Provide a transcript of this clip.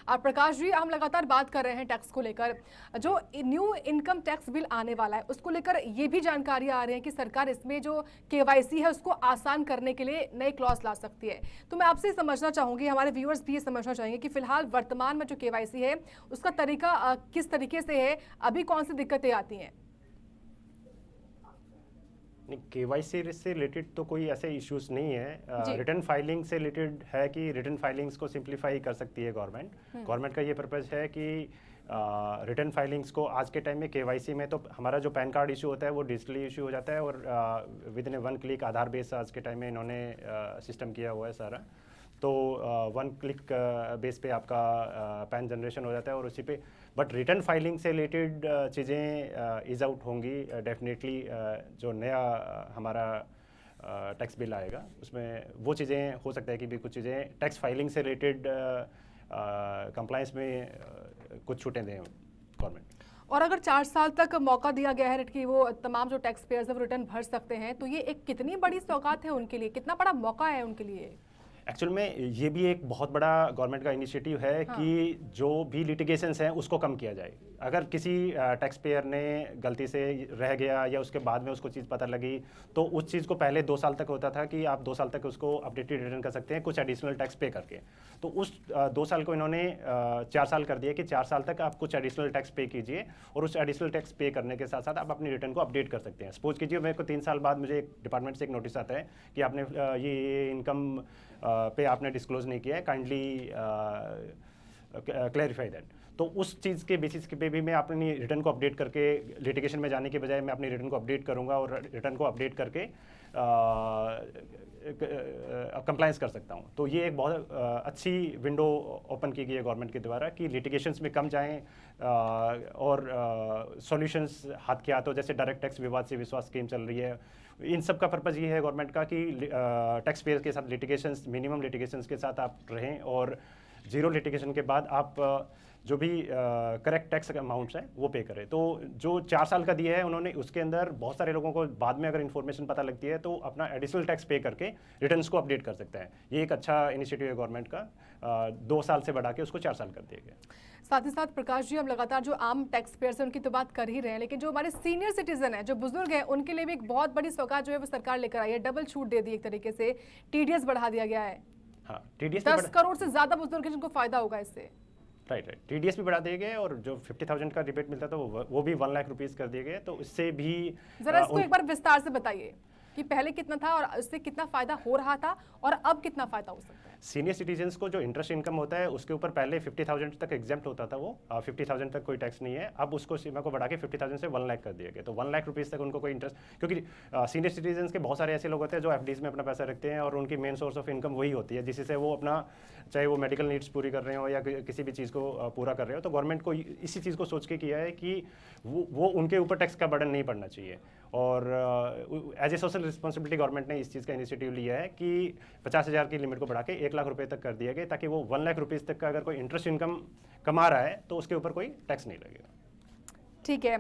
प्रकाश जी, हम लगातार बात कर रहे हैं टैक्स को लेकर। जो न्यू इनकम टैक्स बिल आने वाला है उसको लेकर ये भी जानकारी आ रही है कि सरकार इसमें जो केवाईसी है उसको आसान करने के लिए नए क्लॉज ला सकती है। तो मैं आपसे समझना चाहूंगी, हमारे व्यूअर्स भी ये समझना चाहेंगे कि फिलहाल वर्तमान में जो केवाईसी है उसका तरीका किस तरीके से है, अभी कौन सी दिक्कतें आती हैं? नहीं, केवाईसी से रिलेटेड तो कोई ऐसे इश्यूज नहीं जी। है। रिटर्न फाइलिंग से रिलेटेड है कि रिटर्न फाइलिंग्स को सिंप्लीफाई कर सकती है गवर्नमेंट। गवर्नमेंट का ये पर्पज़ है कि रिटर्न फाइलिंग्स को आज के टाइम में केवाईसी में तो हमारा जो पैन कार्ड इशू होता है वो डिजिटली इशू हो जाता है और with in A 1 click Aadhaar base आज के टाइम में इन्होंने सिस्टम किया हुआ है सारा। तो 1 क्लिक बेस पे आपका पैन जनरेशन हो जाता है और उसी पे बट रिटर्न फाइलिंग से रिलेटेड चीज़ें ईज आउट होंगी डेफिनेटली। जो नया हमारा टैक्स बिल आएगा उसमें वो चीज़ें हो सकता है कि भी कुछ चीज़ें टैक्स फाइलिंग से रिलेटेड कंप्लायंस में कुछ छूटें दें गवर्नमेंट। और अगर 4 साल तक मौका दिया गया है कि वो तमाम जो टैक्स पेयर्स है वो रिटर्न भर सकते हैं, तो ये एक कितनी बड़ी सौगात है उनके लिए, कितना बड़ा मौका है उनके लिए? एक्चुअल में ये भी एक बहुत बड़ा गवर्नमेंट का इनिशिएटिव है कि जो भी लिटिगेशंस हैं उसको कम किया जाए। अगर किसी टैक्स पेयर ने गलती से रह गया या उसके बाद में उसको चीज़ पता लगी तो उस चीज़ को पहले 2 साल तक होता था कि आप 2 साल तक उसको अपडेटेड रिटर्न कर सकते हैं कुछ एडिशनल टैक्स पे करके। तो उस 2 साल को इन्होंने 4 साल कर दिया कि 4 साल तक आप कुछ एडिशनल टैक्स पे कीजिए और उस एडिशनल टैक्स पे करने के साथ साथ आप अपनी रिटर्न को अपडेट कर सकते हैं। सपोज कीजिए मेरे को 3 साल बाद मुझे एक डिपार्टमेंट से एक नोटिस आता है कि आपने ये इनकम पे आपने डिस्क्लोज नहीं किया है, काइंडली क्लैरिफाई दैट। तो उस चीज़ के बेसिस पे भी मैं अपनी रिटर्न को अपडेट करके लिटिगेशन में जाने के बजाय मैं अपनी रिटर्न को अपडेट करूंगा और रिटर्न को अपडेट करके कंप्लायंस कर सकता हूं। तो ये एक बहुत अच्छी विंडो ओपन की गई है गवर्नमेंट के द्वारा कि लिटिगेशंस में कम जाएं और सॉल्यूशंस हाथ के हाथों, जैसे डायरेक्ट टैक्स विवाद से विश्वास स्कीम चल रही है। इन सब का पर्पज़ ये है गवर्नमेंट का कि टैक्स पेयर के साथ लिटिगेशंस, मिनिमम लिटिगेशंस के साथ आप रहें और जीरो लिटिगेशन के बाद आप जो भी करेक्ट टैक्स अमाउंट्स हैं वो पे करें। तो जो 4 साल का दिया है उन्होंने, उसके अंदर बहुत सारे लोगों को बाद में अगर इन्फॉर्मेशन पता लगती है तो अपना एडिशनल टैक्स पे करके रिटर्न्स को अपडेट कर सकते हैं। ये एक अच्छा इनिशिएटिव है गवर्नमेंट का। 2 साल से बढ़ा के उसको 4 साल कर दिया गया। साथ ही साथ प्रकाश जी, हम लगातार जो आम टैक्स पेयर्स हैं उनकी तो बात कर ही रहे हैं, लेकिन जो हमारे सीनियर सिटीजन हैं, जो बुजुर्ग हैं, उनके लिए भी एक बहुत बड़ी सौगात जो है वो सरकार लेकर आई है। डबल छूट दे दी एक तरीके से, टीडीएस बढ़ा दिया गया है। हाँ, टीडीएस 10 करोड़ से ज्यादा बुजुर्ग हैं जिनको फायदा होगा इससे। राइट। टीडीएस भी बढ़ा दिए गए और जो 50,000 का रिबेट मिलता था वो भी 1 लाख रुपीस कर दिए गए। तो इससे भी जरा इसको एक बार विस्तार से बताइए कि पहले कितना था और उससे कितना फायदा हो रहा था और अब कितना फायदा हो सकता है। सीनियर सिटीजन्स को जो इंटरेस्ट इनकम होता है उसके ऊपर पहले 50,000 तक एग्जेम्प्ट होता था, वो 50,000 तक कोई टैक्स नहीं है। अब उसको सीमा को बढ़ा के 50,000 से 1 लाख कर दिया गया। तो 1 लाख रुपीज़ तक उनको कोई इंटरेस्ट, क्योंकि सीनियर सिटीजन्स के बहुत सारे ऐसे लोग होते हैं जो एफडीज में अपना पैसा रखते हैं और उनकी मेन सोर्स ऑफ इनकम वही होती है जिससे वो अपना, चाहे वो मेडिकल नीड्स पूरी कर रहे हो या किसी भी चीज़ को पूरा कर रहे हो। तो गवर्नमेंट को इसी चीज़ को सोच के किया है कि वो उनके ऊपर टैक्स का बर्डन नहीं पड़ना चाहिए। और as a social responsibility government ने इस चीज़ का इनिशिएटिव लिया है कि 50,000 की लिमिट को बढ़ा के 1 लाख रुपए तक कर दिया गया, ताकि वो 1 लाख रुपीज़ तक का अगर कोई इंटरेस्ट इनकम कमा रहा है तो उसके ऊपर कोई टैक्स नहीं लगेगा। ठीक है।